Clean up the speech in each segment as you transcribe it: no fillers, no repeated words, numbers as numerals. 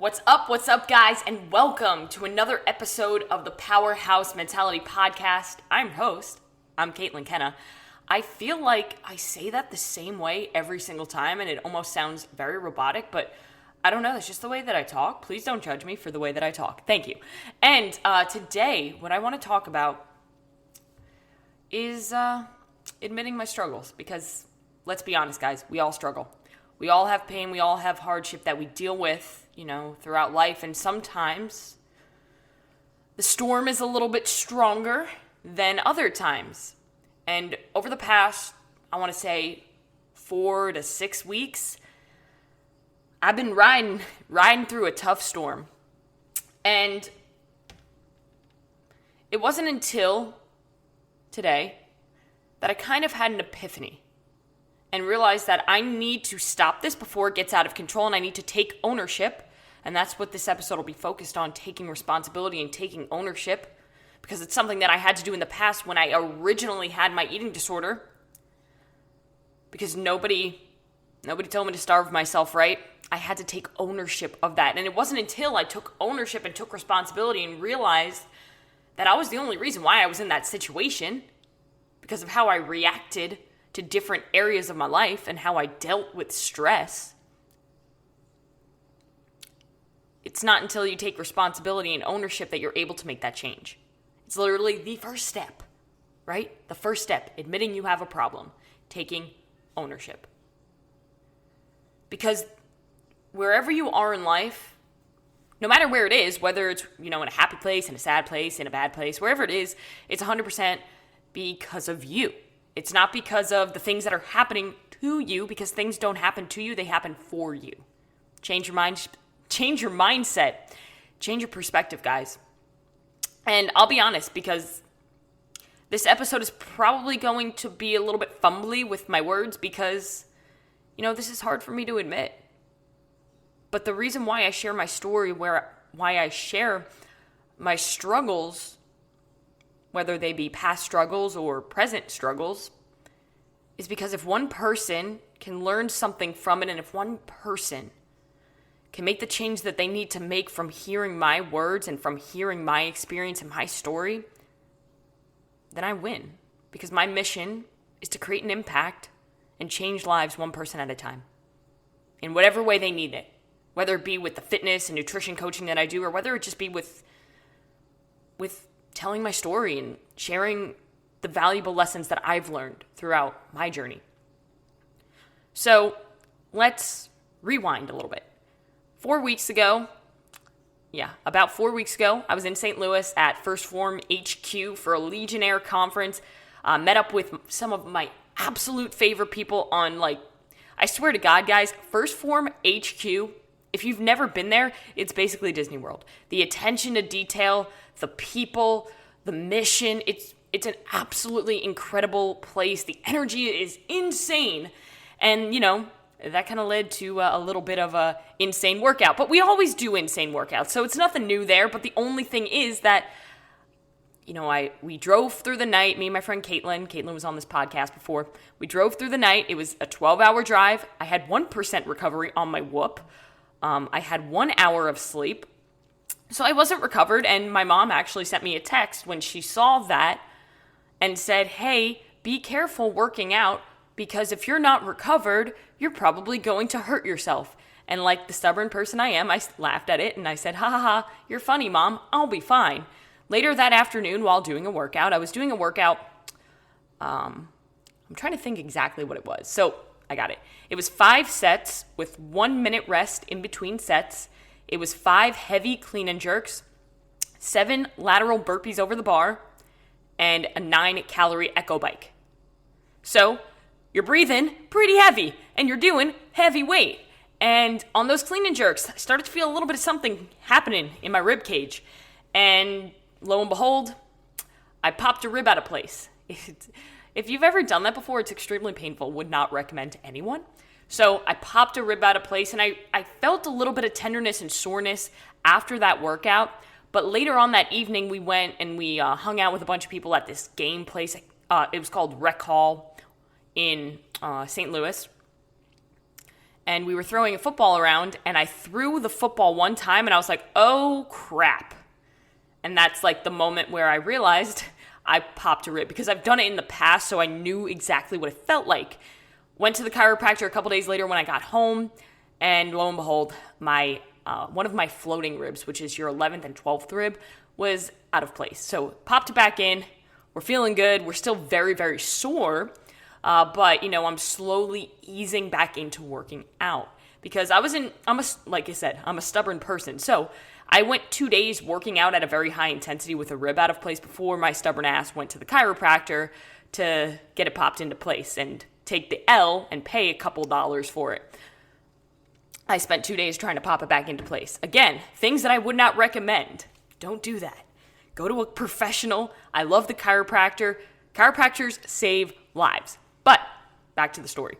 What's up, guys, and welcome to another episode of the Powerhouse Mentality Podcast. I'm your host. I'm Caitlin Kenna. I feel like I say that the same way every single time, and it almost sounds very robotic, but I don't know. That's just the way that I talk. Please don't judge me for the way that I talk. Thank you. And today, what I want to talk about is admitting my struggles, because let's be honest, guys, we all struggle. We all have pain, we all have hardship that we deal with, throughout life, and sometimes the storm is a little bit stronger than other times. And over the past, I want to say 4 to 6 weeks, I've been riding through a tough storm. And it wasn't until today that I kind of had an epiphany and realized that I need to stop this before it gets out of control, and I need to take ownership. And that's what this episode will be focused on, taking responsibility and taking ownership, because it's something that I had to do in the past when I originally had my eating disorder, because nobody told me to starve myself, right? I had to take ownership of that. And it wasn't until I took ownership and took responsibility and realized that I was the only reason why I was in that situation, because of how I reacted to different areas of my life and how I dealt with stress. It's not until you take responsibility and ownership that you're able to make that change. It's literally the first step, right? The first step, admitting you have a problem, taking ownership. Because wherever you are in life, no matter where it is, whether it's, in a happy place, in a sad place, in a bad place, wherever it is, it's 100% because of you. It's not because of the things that are happening to you, because things don't happen to you, they happen for you. Change your mind, change your mindset, change your perspective, guys. And I'll be honest, because this episode is probably going to be a little bit fumbly with my words, because, this is hard for me to admit. But the reason why I share my story, why I share my struggles, whether they be past struggles or present struggles, is because if one person can learn something from it, and if one person can make the change that they need to make from hearing my words and from hearing my experience and my story, then I win. Because my mission is to create an impact and change lives one person at a time, in whatever way they need it. Whether it be with the fitness and nutrition coaching that I do, or whether it just be with telling my story and sharing the valuable lessons that I've learned throughout my journey. So let's rewind a little bit. About 4 weeks ago, I was in St. Louis at First Form HQ for a Legionnaire conference. Met up with some of my absolute favorite people on, I swear to God, guys, First Form HQ, if you've never been there, it's basically Disney World. The attention to detail, the people, the mission, it's an absolutely incredible place. The energy is insane. And, that kind of led to a little bit of a insane workout. But we always do insane workouts, so it's nothing new there. But the only thing is that, we drove through the night, me and my friend Caitlin. Caitlin was on this podcast before. We drove through the night. It was a 12-hour drive. I had 1% recovery on my whoop. I had 1 hour of sleep. So I wasn't recovered, and my mom actually sent me a text when she saw that and said, hey, be careful working out, because if you're not recovered, you're probably going to hurt yourself. And like the stubborn person I am, I laughed at it and I said, ha ha ha, you're funny, Mom, I'll be fine. Later that afternoon, while doing a workout, I'm trying to think exactly what it was. So I got it. It was 5 sets with 1 minute rest in between sets. It was 5 heavy clean and jerks, 7 lateral burpees over the bar, and a 9-calorie echo bike. So you're breathing pretty heavy, and you're doing heavy weight. And on those clean and jerks, I started to feel a little bit of something happening in my rib cage. And lo and behold, I popped a rib out of place. If you've ever done that before, it's extremely painful. Would not recommend to anyone. So I popped a rib out of place, and I felt a little bit of tenderness and soreness after that workout. But later on that evening, we went and we hung out with a bunch of people at this game place. It was called Rec Hall in St. Louis. and we were throwing a football around, and I threw the football one time, and I was like, oh, crap. And that's like the moment where I realized I popped a rib, because I've done it in the past, so I knew exactly what it felt like. Went to the chiropractor a couple days later when I got home, and lo and behold, my one of my floating ribs, which is your 11th and 12th rib, was out of place. So popped it back in. We're feeling good. We're still very, very sore, but I'm slowly easing back into working out, because like I said, I'm a stubborn person. So I went 2 days working out at a very high intensity with a rib out of place before my stubborn ass went to the chiropractor to get it popped into place and take the L and pay a couple dollars for it. I spent 2 days trying to pop it back into place. Again, things that I would not recommend. Don't do that. Go to a professional. I love the chiropractor. Chiropractors save lives. But back to the story.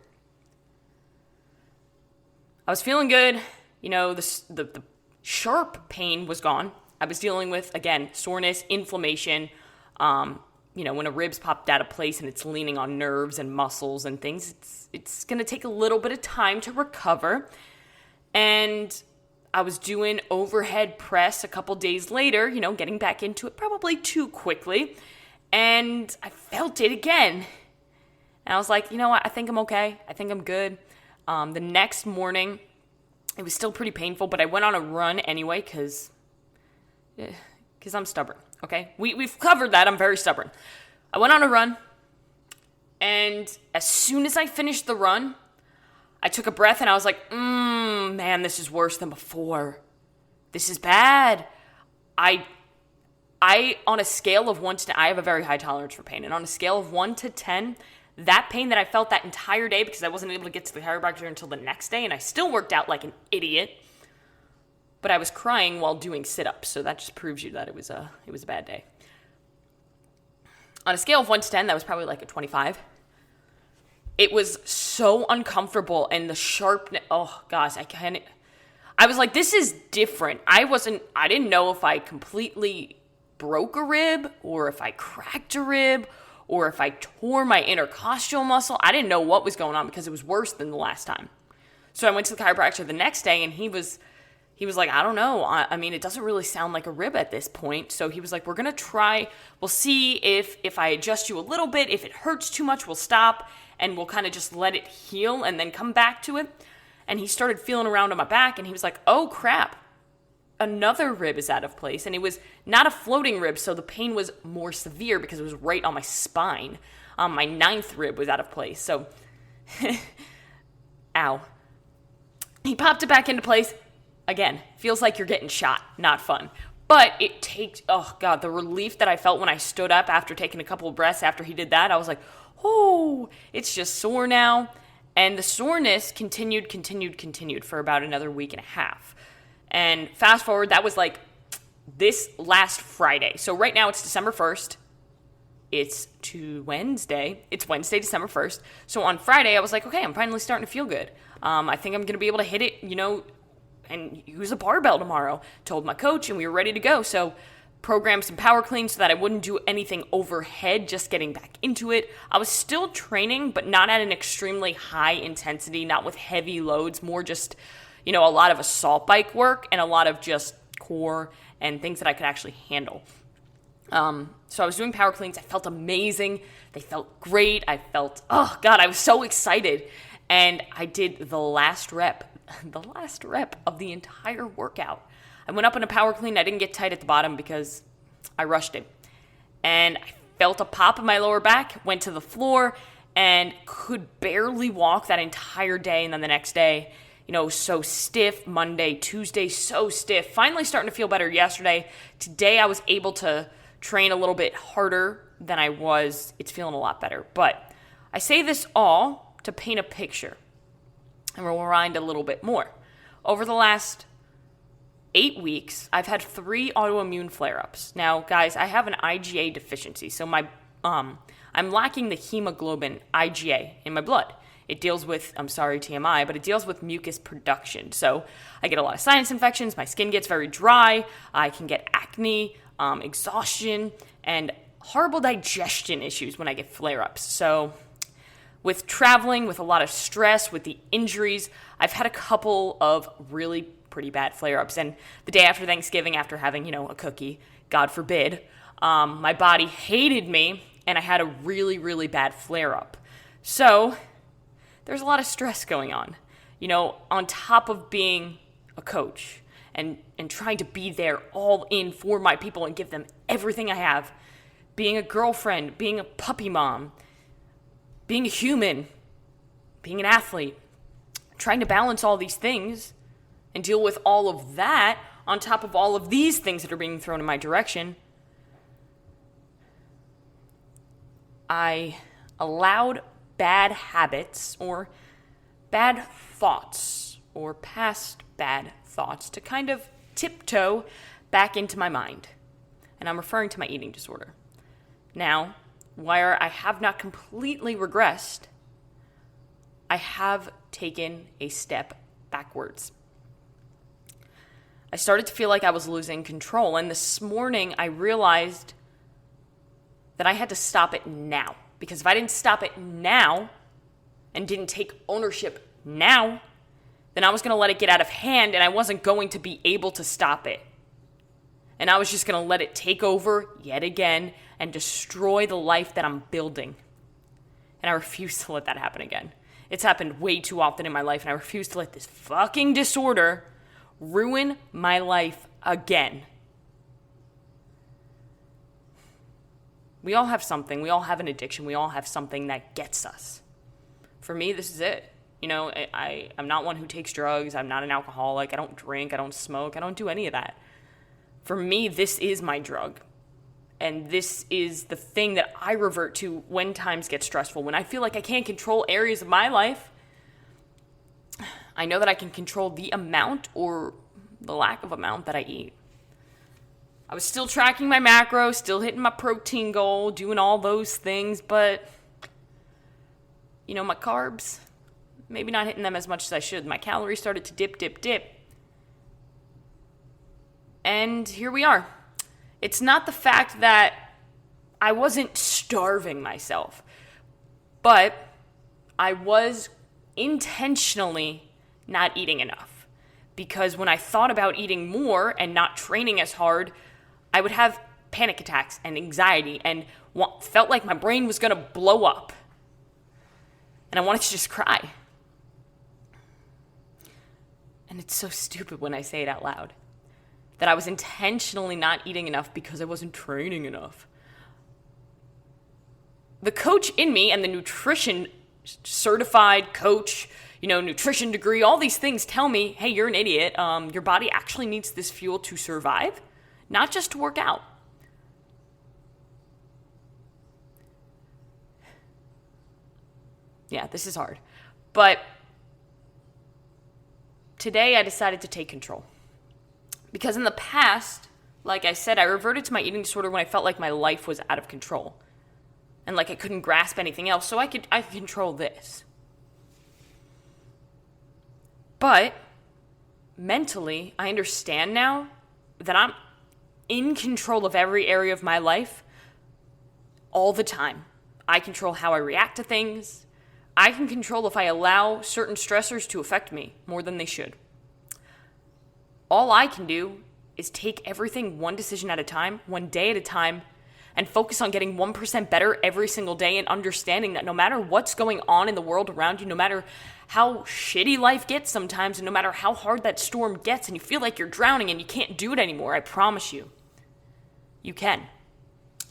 I was feeling good. The sharp pain was gone. I was dealing with, again, soreness, inflammation. When a rib's popped out of place and it's leaning on nerves and muscles and things, it's going to take a little bit of time to recover. And I was doing overhead press a couple days later, getting back into it probably too quickly. And I felt it again. And I was like, you know what? I think I'm okay. I think I'm good. The next morning, it was still pretty painful, but I went on a run anyway because I'm stubborn, okay? We've covered that. I'm very stubborn. I went on a run, and as soon as I finished the run, I took a breath, and I was like, man, this is worse than before. This is bad. I on a scale of 1 to 10, I have a very high tolerance for pain, and on a scale of 1 to 10, that pain that I felt that entire day, because I wasn't able to get to the chiropractor until the next day, and I still worked out like an idiot, but I was crying while doing sit-ups, so that just proves you that it was a bad day. On a scale of 1 to 10, that was probably like a 25. It was so uncomfortable, and the sharpness, oh gosh, I was like, this is different. I didn't know if I completely broke a rib, or if I cracked a rib, or if I tore my intercostal muscle. I didn't know what was going on, because it was worse than the last time. So I went to the chiropractor the next day, and he was like, I don't know. I mean, it doesn't really sound like a rib at this point. So he was like, we're going to try. We'll see if I adjust you a little bit. If it hurts too much, we'll stop, and we'll kind of just let it heal and then come back to it. And he started feeling around on my back, and he was like, oh, crap. Another rib is out of place. And it was not a floating rib, so the pain was more severe because it was right on my spine. My 9th rib was out of place. So, ow. He popped it back into place. Again, feels like you're getting shot. Not fun. But it takes, oh God, the relief that I felt when I stood up after taking a couple of breaths after he did that, I was like, oh, it's just sore now. And the soreness continued for about another week and a half. And fast forward, that was like this last Friday. So right now it's December 1st. It's Wednesday, December 1st. So on Friday, I was like, okay, I'm finally starting to feel good. I think I'm going to be able to hit it, and use a barbell tomorrow. Told my coach, and we were ready to go. So programmed some power cleans so that I wouldn't do anything overhead, just getting back into it. I was still training, but not at an extremely high intensity, not with heavy loads, more just, a lot of assault bike work and a lot of just core and things that I could actually handle. So I was doing power cleans. I felt amazing. They felt great. I felt, oh God, I was so excited. And I did the last rep of the entire workout. I went up in a power clean. I didn't get tight at the bottom because I rushed it. And I felt a pop in my lower back, went to the floor, and could barely walk that entire day. And then the next day, so stiff. Monday, Tuesday, so stiff. Finally starting to feel better yesterday. Today I was able to train a little bit harder than I was. It's feeling a lot better. But I say this all to paint a picture. And we'll rewind a little bit more. Over the last 8 weeks, I've had 3 autoimmune flare-ups. Now, guys, I have an IgA deficiency, so I'm lacking the hemoglobin IgA in my blood. It deals with, I'm sorry, TMI, but it deals with mucus production. So I get a lot of sinus infections, my skin gets very dry, I can get acne, exhaustion, and horrible digestion issues when I get flare-ups. So With traveling, with a lot of stress, with the injuries, I've had a couple of really pretty bad flare-ups. And the day after Thanksgiving, after having, a cookie, God forbid, my body hated me, and I had a really, really bad flare-up. So there's a lot of stress going on, on top of being a coach and trying to be there all in for my people and give them everything I have, being a girlfriend, being a puppy mom, being a human, being an athlete, trying to balance all these things and deal with all of that on top of all of these things that are being thrown in my direction. I allowed bad habits or bad thoughts or past bad thoughts to kind of tiptoe back into my mind. And I'm referring to my eating disorder. Now, while I have not completely regressed, I have taken a step backwards. I started to feel like I was losing control, and this morning I realized that I had to stop it now. Because if I didn't stop it now and didn't take ownership now, then I was going to let it get out of hand and I wasn't going to be able to stop it. And I was just going to let it take over yet again and destroy the life that I'm building. And I refuse to let that happen again. It's happened way too often in my life, and I refuse to let this fucking disorder ruin my life again. We all have something. We all have an addiction. We all have something that gets us. For me, this is it. I'm not one who takes drugs. I'm not an alcoholic. I don't drink. I don't smoke. I don't do any of that. For me, this is my drug. And this is the thing that I revert to when times get stressful. When I feel like I can't control areas of my life, I know that I can control the amount or the lack of amount that I eat. I was still tracking my macros, still hitting my protein goal, doing all those things, but, my carbs, maybe not hitting them as much as I should. My calories started to dip. And here we are. It's not the fact that I wasn't starving myself, but I was intentionally not eating enough. Because when I thought about eating more and not training as hard, I would have panic attacks and anxiety and felt like my brain was going to blow up. And I wanted to just cry. And it's so stupid when I say it out loud. That I was intentionally not eating enough because I wasn't training enough. The coach in me and the nutrition certified coach, nutrition degree, all these things tell me, hey, you're an idiot. Your body actually needs this fuel to survive, not just to work out. Yeah, this is hard. But today I decided to take control. Because in the past, like I said, I reverted to my eating disorder when I felt like my life was out of control. And like I couldn't grasp anything else, so I could control this. But mentally, I understand now that I'm in control of every area of my life all the time. I control how I react to things. I can control if I allow certain stressors to affect me more than they should. All I can do is take everything one decision at a time, one day at a time, and focus on getting 1% better every single day and understanding that no matter what's going on in the world around you, no matter how shitty life gets sometimes, and no matter how hard that storm gets and you feel like you're drowning and you can't do it anymore, I promise you, you can.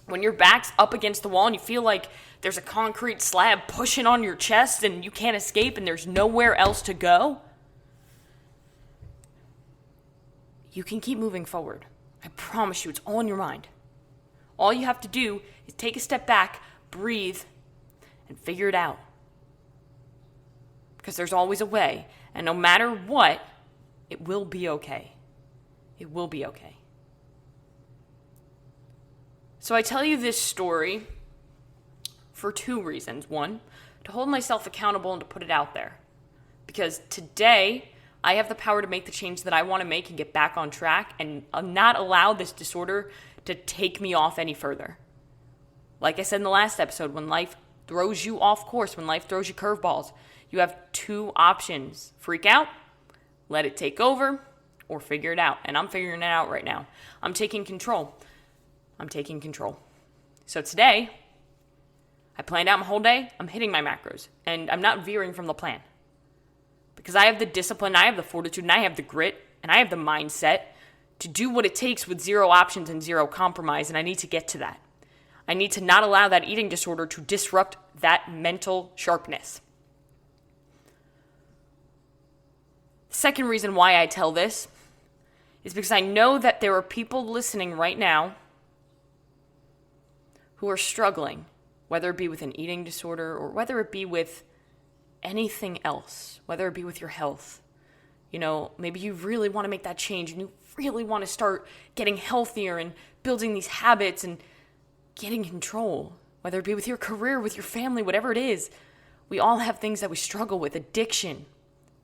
When your back's up against the wall and you feel like there's a concrete slab pushing on your chest and you can't escape and there's nowhere else to go, you can keep moving forward. I promise you, it's all in your mind. All you have to do is take a step back, breathe, and figure it out. Because there's always a way. And no matter what, it will be okay. It will be okay. So I tell you this story for two reasons. One, to hold myself accountable and to put it out there. Because today, I have the power to make the change that I want to make and get back on track and not allow this disorder to take me off any further. Like I said in the last episode, when life throws you off course, when life throws you curveballs, you have two options. Freak out, let it take over, or figure it out. And I'm figuring it out right now. I'm taking control. So today, I planned out my whole day. I'm hitting my macros. And I'm not veering from the plan. Because I have the discipline, I have the fortitude, and I have the grit, and I have the mindset to do what it takes with zero options and zero compromise. And I need to get to that. I need to not allow that eating disorder to disrupt that mental sharpness. Second reason why I tell this is because I know that there are people listening right now who are struggling, whether it be with an eating disorder or whether it be with anything else, whether it be with your health. You know, maybe you really want to make that change and you really want to start getting healthier and building these habits and getting control, whether it be with your career, with your family, whatever it is. We all have things that we struggle with, addiction.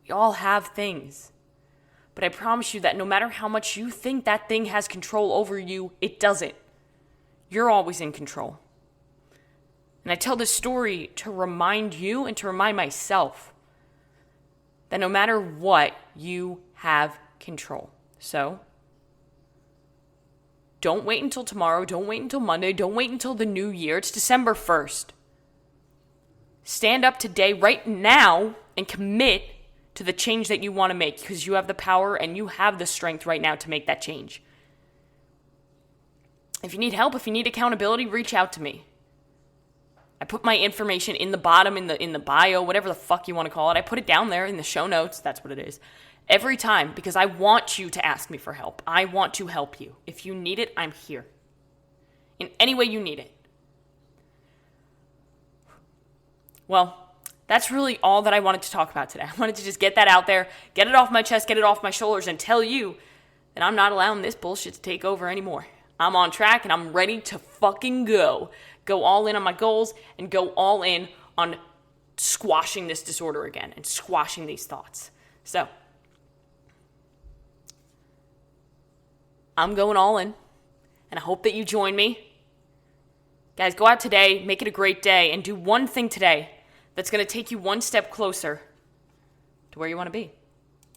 We all have things. But I promise you that no matter how much you think that thing has control over you, it doesn't. You're always in control. And I tell this story to remind you and to remind myself that no matter what, you have control. So, don't wait until tomorrow. Don't wait until Monday. Don't wait until the new year. It's December 1st. Stand up today, right now, and commit to the change that you want to make because you have the power and you have the strength right now to make that change. If you need help, if you need accountability, reach out to me. I put my information in the bottom, in the bio, whatever the fuck you want to call it. I put it down there in the show notes. That's what it is. Every time, because I want you to ask me for help. I want to help you. If you need it, I'm here. In any way you need it. Well, that's really all that I wanted to talk about today. I wanted to just get that out there, get it off my chest, get it off my shoulders, and tell you that I'm not allowing this bullshit to take over anymore. I'm on track, and I'm ready to fucking go. Go all in on my goals, and go all in on squashing this disorder again, and squashing these thoughts. So, I'm going all in, and I hope that you join me. Guys, go out today, make it a great day, and do one thing today that's going to take you one step closer to where you want to be.